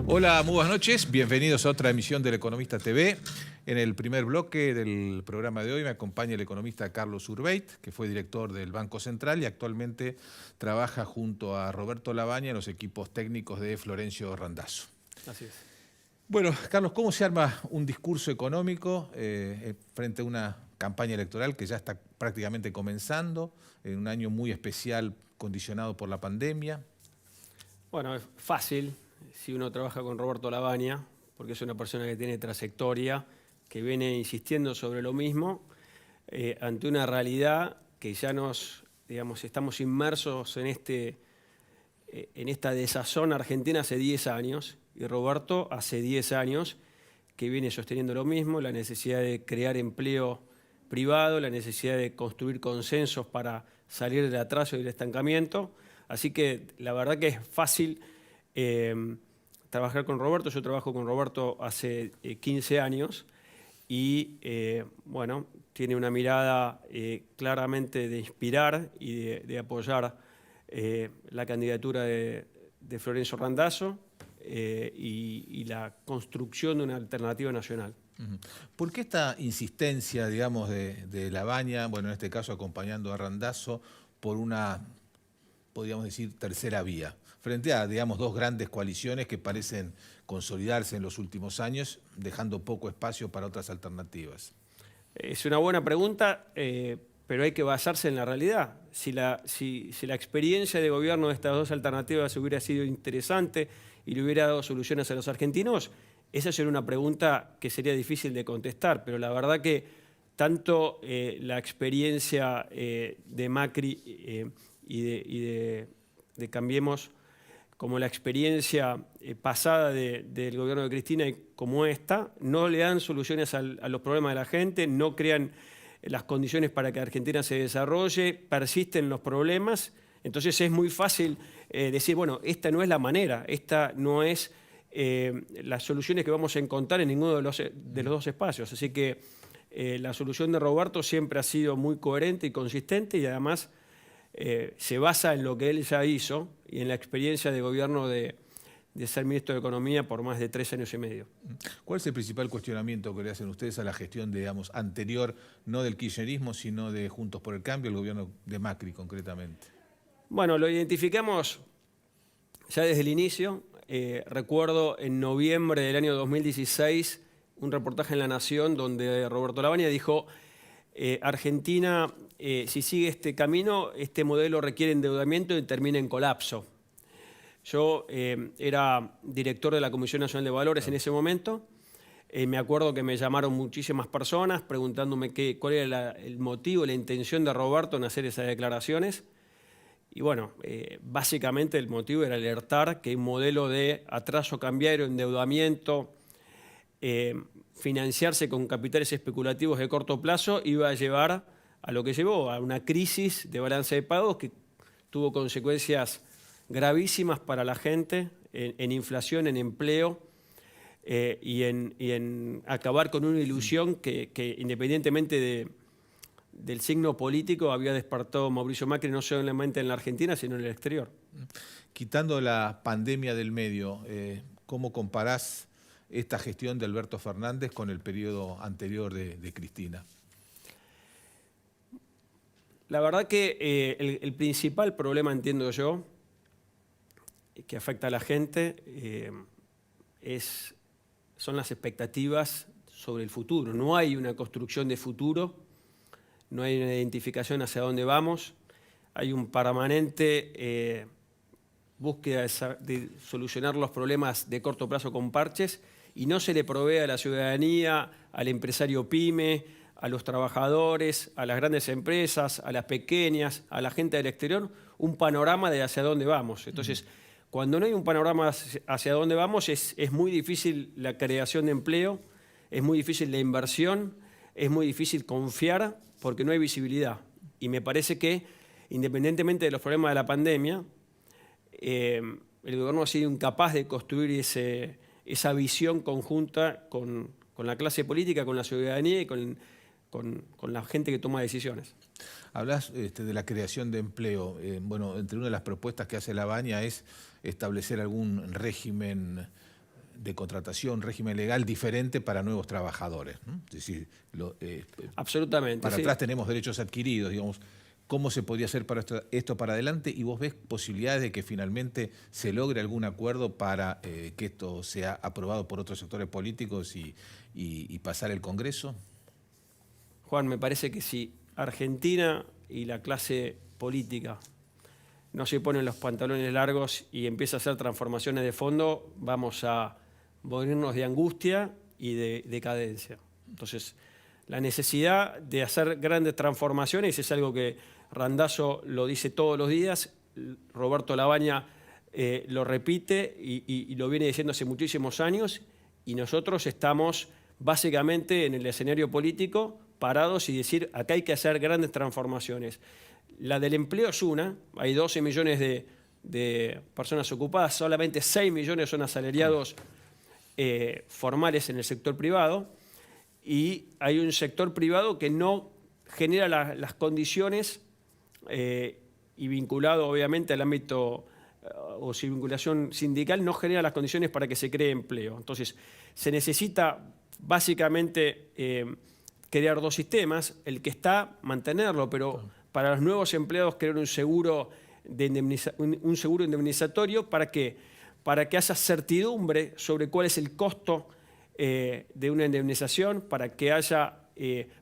Hola, muy buenas noches. Bienvenidos a otra emisión del Economista TV. En el primer bloque del programa de hoy me acompaña el economista Carlos Urbeit, que fue director del Banco Central y actualmente trabaja junto a Roberto Labaña en los equipos técnicos de Florencio Randazzo. Así es. Bueno, Carlos, ¿cómo se arma un discurso económico frente a una campaña electoral que ya está prácticamente comenzando, en un año muy especial condicionado por la pandemia? Bueno, es fácil si uno trabaja con Roberto Labaña, porque es una persona que tiene trayectoria, que viene insistiendo sobre lo mismo, ante una realidad que ya estamos inmersos en esta desazón argentina hace 10 años, y Roberto hace 10 años que viene sosteniendo lo mismo, la necesidad de crear empleo privado, la necesidad de construir consensos para salir del atraso y del estancamiento. Así que la verdad que es fácil trabajar con Roberto. Yo trabajo con Roberto hace 15 años y bueno, tiene una mirada claramente de inspirar y de apoyar la candidatura de Florencio Randazzo y la construcción de una alternativa nacional. ¿Por qué esta insistencia, digamos, de Labaña, bueno, en este caso acompañando a Randazzo, por una, podríamos decir, tercera vía, frente a, digamos, dos grandes coaliciones que parecen consolidarse en los últimos años, dejando poco espacio para otras alternativas? Es una buena pregunta, pero hay que basarse en la realidad. Si la experiencia de gobierno de estas dos alternativas hubiera sido interesante y le hubiera dado soluciones a los argentinos, esa sería una pregunta que sería difícil de contestar, pero la verdad que tanto la experiencia de Macri y de Cambiemos, como la experiencia pasada del gobierno de Cristina y como esta, no le dan soluciones a los problemas de la gente, no crean las condiciones para que Argentina se desarrolle, persisten los problemas. Entonces es muy fácil decir, bueno, esta no es la manera, esta no es las soluciones que vamos a encontrar en ninguno de los dos espacios. Así que la solución de Roberto siempre ha sido muy coherente y consistente y además se basa en lo que él ya hizo y en la experiencia de gobierno de ser ministro de Economía por más de 3 años y medio. ¿Cuál es el principal cuestionamiento que le hacen ustedes a la gestión, digamos, anterior, no del kirchnerismo, sino de Juntos por el Cambio, el gobierno de Macri concretamente? Bueno, lo identificamos ya desde el inicio. Recuerdo en noviembre del año 2016 un reportaje en La Nación donde Roberto Labaña dijo: Argentina, si sigue este camino, este modelo requiere endeudamiento y termina en colapso. Yo era director de la Comisión Nacional de Valores en ese momento. Me acuerdo que me llamaron muchísimas personas preguntándome cuál era el motivo, la intención de Roberto en hacer esas declaraciones. Y bueno, básicamente el motivo era alertar que un modelo de atraso cambiario, endeudamiento, financiarse con capitales especulativos de corto plazo iba a llevar a lo que llevó, a una crisis de balance de pagos que tuvo consecuencias gravísimas para la gente en inflación, en empleo y en acabar con una ilusión que independientemente del signo político había despertado Mauricio Macri no solamente en la Argentina, sino en el exterior. Quitando la pandemia del medio, ¿cómo comparás esta gestión de Alberto Fernández con el periodo anterior de Cristina? La verdad que el principal problema, entiendo yo, que afecta a la gente son las expectativas sobre el futuro. No hay una construcción de futuro, no hay una identificación hacia dónde vamos, hay un permanente búsqueda de solucionar los problemas de corto plazo con parches y no se le provee a la ciudadanía, al empresario pyme, a los trabajadores, a las grandes empresas, a las pequeñas, a la gente del exterior, un panorama de hacia dónde vamos. Entonces, cuando no hay un panorama hacia dónde vamos, es muy difícil la creación de empleo, es muy difícil la inversión, es muy difícil confiar porque no hay visibilidad. Y me parece que, independientemente de los problemas de la pandemia, el gobierno ha sido incapaz de construir esa visión conjunta con la clase política, con la ciudadanía y con la gente que toma decisiones. Hablas de la creación de empleo. Bueno, entre una de las propuestas que hace Labaña es establecer algún régimen de contratación, régimen legal diferente para nuevos trabajadores, ¿no? Es decir, Absolutamente. para sí. atrás tenemos derechos adquiridos, digamos. ¿Cómo se podría hacer para esto para adelante? ¿Y vos ves posibilidades de que finalmente se logre algún acuerdo para que esto sea aprobado por otros sectores políticos y pasar el Congreso? Juan, me parece que si Argentina y la clase política no se ponen los pantalones largos y empieza a hacer transformaciones de fondo, vamos a morirnos de angustia y de decadencia. Entonces, la necesidad de hacer grandes transformaciones es algo que Randazzo lo dice todos los días, Roberto Labaña lo repite y lo viene diciendo hace muchísimos años, y nosotros estamos básicamente en el escenario político parados y decir, acá hay que hacer grandes transformaciones. La del empleo es una, hay 12 millones de personas ocupadas, solamente 6 millones son asalariados formales en el sector privado, y hay un sector privado que no genera las condiciones y vinculado obviamente al ámbito o sin vinculación sindical, no genera las condiciones para que se cree empleo. Entonces, se necesita básicamente crear dos sistemas, el que está, mantenerlo, pero para los nuevos empleados crear un seguro indemnizatorio. ¿Para qué? Para que haya certidumbre sobre cuál es el costo de una indemnización, para que haya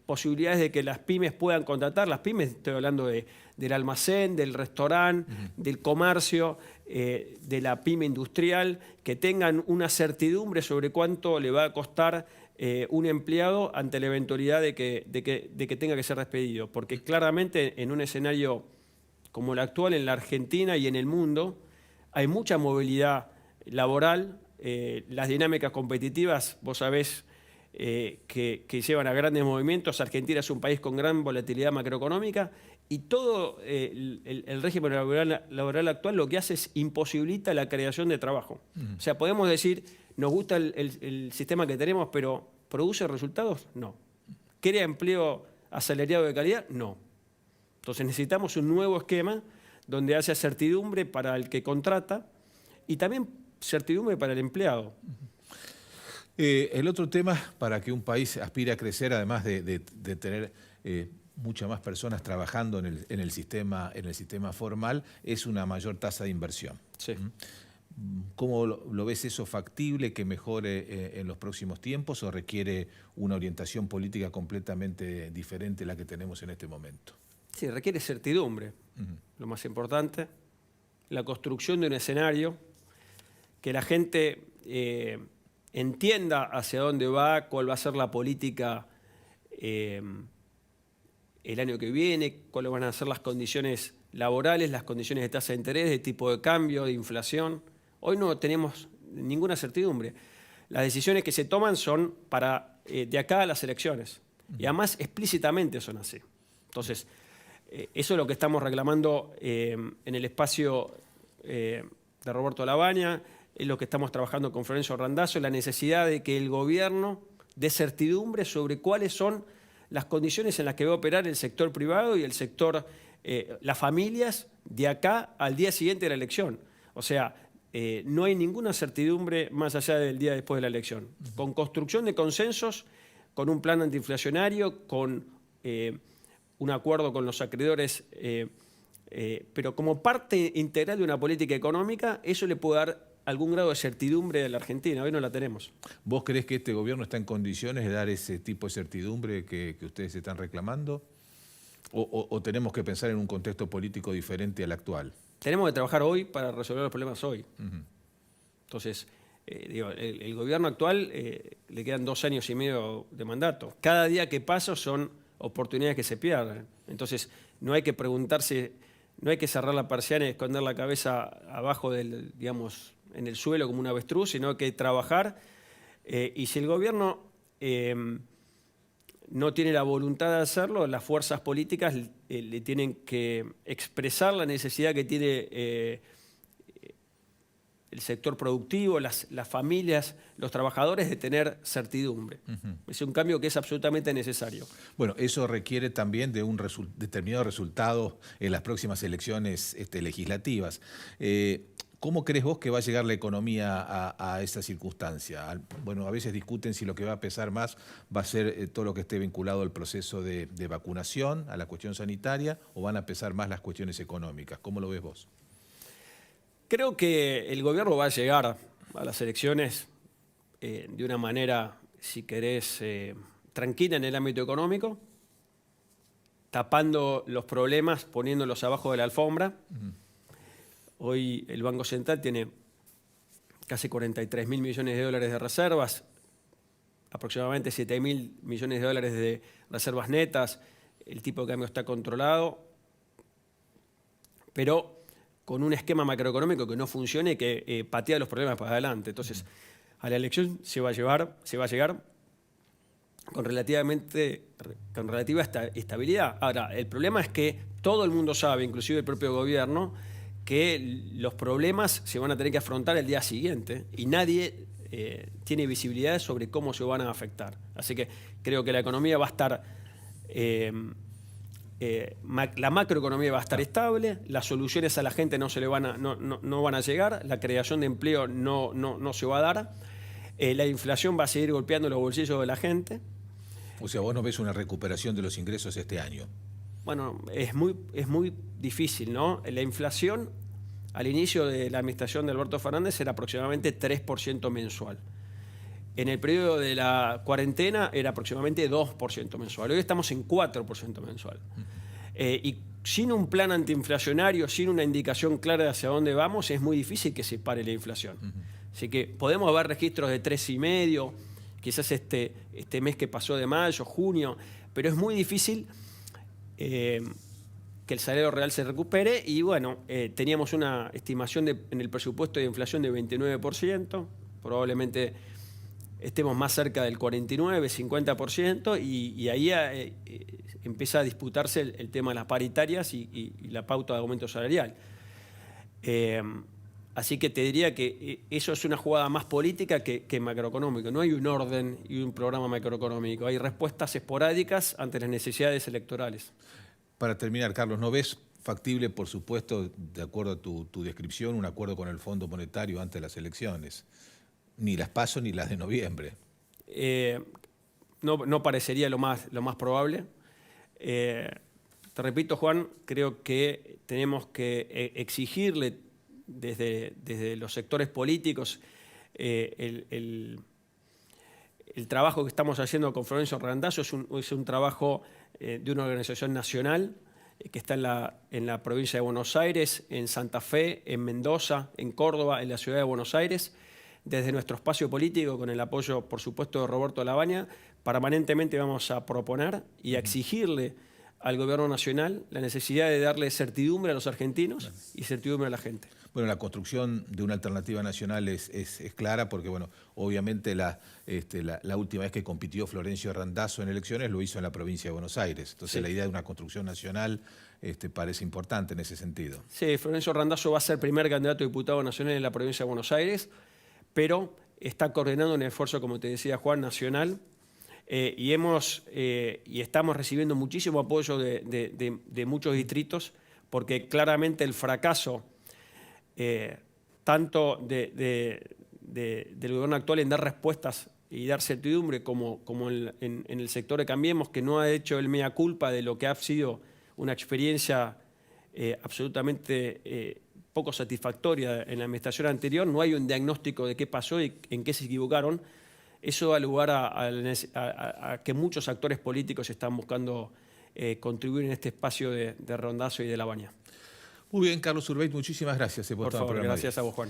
posibilidades de que las pymes puedan contratar. Las pymes, estoy hablando del almacén, del restaurante, del comercio, de la pyme industrial, que tengan una certidumbre sobre cuánto le va a costar un empleado ante la eventualidad de que tenga que ser despedido. Porque claramente en un escenario como el actual en la Argentina y en el mundo hay mucha movilidad laboral, las dinámicas competitivas, vos sabés, que llevan a grandes movimientos. Argentina es un país con gran volatilidad macroeconómica y todo el régimen laboral actual lo que hace es imposibilita la creación de trabajo. O sea, podemos decir, nos gusta el sistema que tenemos, pero ¿produce resultados? No. ¿Crea empleo asalariado de calidad? No. Entonces necesitamos un nuevo esquema donde haya certidumbre para el que contrata y también certidumbre para el empleado. El otro tema para que un país aspire a crecer, además de tener muchas más personas trabajando en el sistema formal, es una mayor tasa de inversión. Sí. ¿Cómo lo ves eso factible, que mejore en los próximos tiempos, o requiere una orientación política completamente diferente a la que tenemos en este momento? Sí, requiere certidumbre, lo más importante, la construcción de un escenario, que la gente entienda hacia dónde va, cuál va a ser la política el año que viene, cuáles van a ser las condiciones laborales, las condiciones de tasa de interés, de tipo de cambio, de inflación. Hoy no tenemos ninguna certidumbre. Las decisiones que se toman son para de acá a las elecciones, y además explícitamente son así. Entonces, eso es lo que estamos reclamando en el espacio de Roberto Labaña, es lo que estamos trabajando con Florencio Randazzo, la necesidad de que el gobierno dé certidumbre sobre cuáles son las condiciones en las que va a operar el sector privado y el sector, las familias, de acá al día siguiente de la elección. O sea, no hay ninguna certidumbre más allá del día después de la elección. Con construcción de consensos, con un plan antiinflacionario, con un acuerdo con los acreedores, pero como parte integral de una política económica, eso le puede dar algún grado de certidumbre a la Argentina. Hoy no la tenemos. ¿Vos creés que este gobierno está en condiciones de dar ese tipo de certidumbre que ustedes están reclamando? ¿O tenemos que pensar en un contexto político diferente al actual? Tenemos que trabajar hoy para resolver los problemas hoy. Entonces, el gobierno actual le quedan 2 años y medio de mandato. Cada día que pasa son oportunidades que se pierden. Entonces, no hay que preguntarse, no hay que cerrar la persiana y esconder la cabeza abajo digamos, en el suelo como un avestruz, sino que trabajar. Y si el gobierno no tiene la voluntad de hacerlo, las fuerzas políticas le tienen que expresar la necesidad que tiene el sector productivo, las familias, los trabajadores, de tener certidumbre. Es un cambio que es absolutamente necesario. Bueno, eso requiere también de un determinado resultado en las próximas elecciones legislativas. ¿Cómo crees vos que va a llegar la economía a esa circunstancia? Bueno, a veces discuten si lo que va a pesar más va a ser todo lo que esté vinculado al proceso de vacunación, a la cuestión sanitaria, o van a pesar más las cuestiones económicas. ¿Cómo lo ves vos? Creo que el gobierno va a llegar a las elecciones de una manera, si querés, tranquila en el ámbito económico, tapando los problemas, poniéndolos abajo de la alfombra. Hoy el Banco Central tiene casi 43.000 millones de dólares de reservas, aproximadamente 7.000 millones de dólares de reservas netas, el tipo de cambio está controlado, pero con un esquema macroeconómico que no funcione y que patea los problemas para adelante. Entonces, a la elección se va a llegar con relativa estabilidad. Ahora, el problema es que todo el mundo sabe, inclusive el propio gobierno, que los problemas se van a tener que afrontar el día siguiente y nadie tiene visibilidad sobre cómo se van a afectar. Así que creo que la economía va a estar, la macroeconomía va a estar estable, las soluciones a la gente no van a llegar, la creación de empleo no se va a dar, la inflación va a seguir golpeando los bolsillos de la gente. O sea, vos no ves una recuperación de los ingresos este año. Bueno, es muy difícil, ¿no? La inflación al inicio de la administración de Alberto Fernández era aproximadamente 3% mensual. En el periodo de la cuarentena era aproximadamente 2% mensual. Hoy estamos en 4% mensual. Y sin un plan antiinflacionario, sin una indicación clara de hacia dónde vamos, es muy difícil que se pare la inflación. Así que podemos ver registros de 3,5%, quizás este mes que pasó de mayo, junio, pero es muy difícil que el salario real se recupere y bueno, teníamos una estimación en el presupuesto de inflación de 29%, probablemente estemos más cerca del 49, 50% y ahí empieza a disputarse el tema de las paritarias y la pauta de aumento salarial. Así que te diría que eso es una jugada más política que macroeconómica. No hay un orden y un programa macroeconómico. Hay respuestas esporádicas ante las necesidades electorales. Para terminar, Carlos, ¿no ves factible, por supuesto, de acuerdo a tu descripción, un acuerdo con el Fondo Monetario antes de las elecciones? Ni las PASO ni las de noviembre. No parecería lo más probable. Te repito, Juan, creo que tenemos que exigirle desde los sectores políticos el trabajo que estamos haciendo con Florencio Randazzo es un trabajo de una organización nacional que está en la provincia de Buenos Aires, en Santa Fe, en Mendoza, en Córdoba, en la ciudad de Buenos Aires. Desde nuestro espacio político, con el apoyo, por supuesto, de Roberto Labaña, permanentemente vamos a proponer y a exigirle al Gobierno Nacional la necesidad de darle certidumbre a los argentinos y certidumbre a la gente. Bueno, la construcción de una alternativa nacional es clara porque, bueno, obviamente la última vez que compitió Florencio Randazzo en elecciones lo hizo en la provincia de Buenos Aires. Entonces la idea de una construcción nacional parece importante en ese sentido. Sí, Florencio Randazzo va a ser primer candidato a diputado nacional en la provincia de Buenos Aires, pero está coordinando un esfuerzo, como te decía Juan, nacional, y estamos recibiendo muchísimo apoyo de muchos distritos, porque claramente el fracaso tanto del gobierno actual en dar respuestas y dar certidumbre como en el sector de Cambiemos, que no ha hecho el mea culpa de lo que ha sido una experiencia absolutamente poco satisfactoria en la administración anterior, no hay un diagnóstico de qué pasó y en qué se equivocaron. Eso da lugar a que muchos actores políticos están buscando contribuir en este espacio de Randazzo y de Labaña. Muy bien, Carlos Urbait, muchísimas gracias por favor, el programa. Gracias a vos, Juan.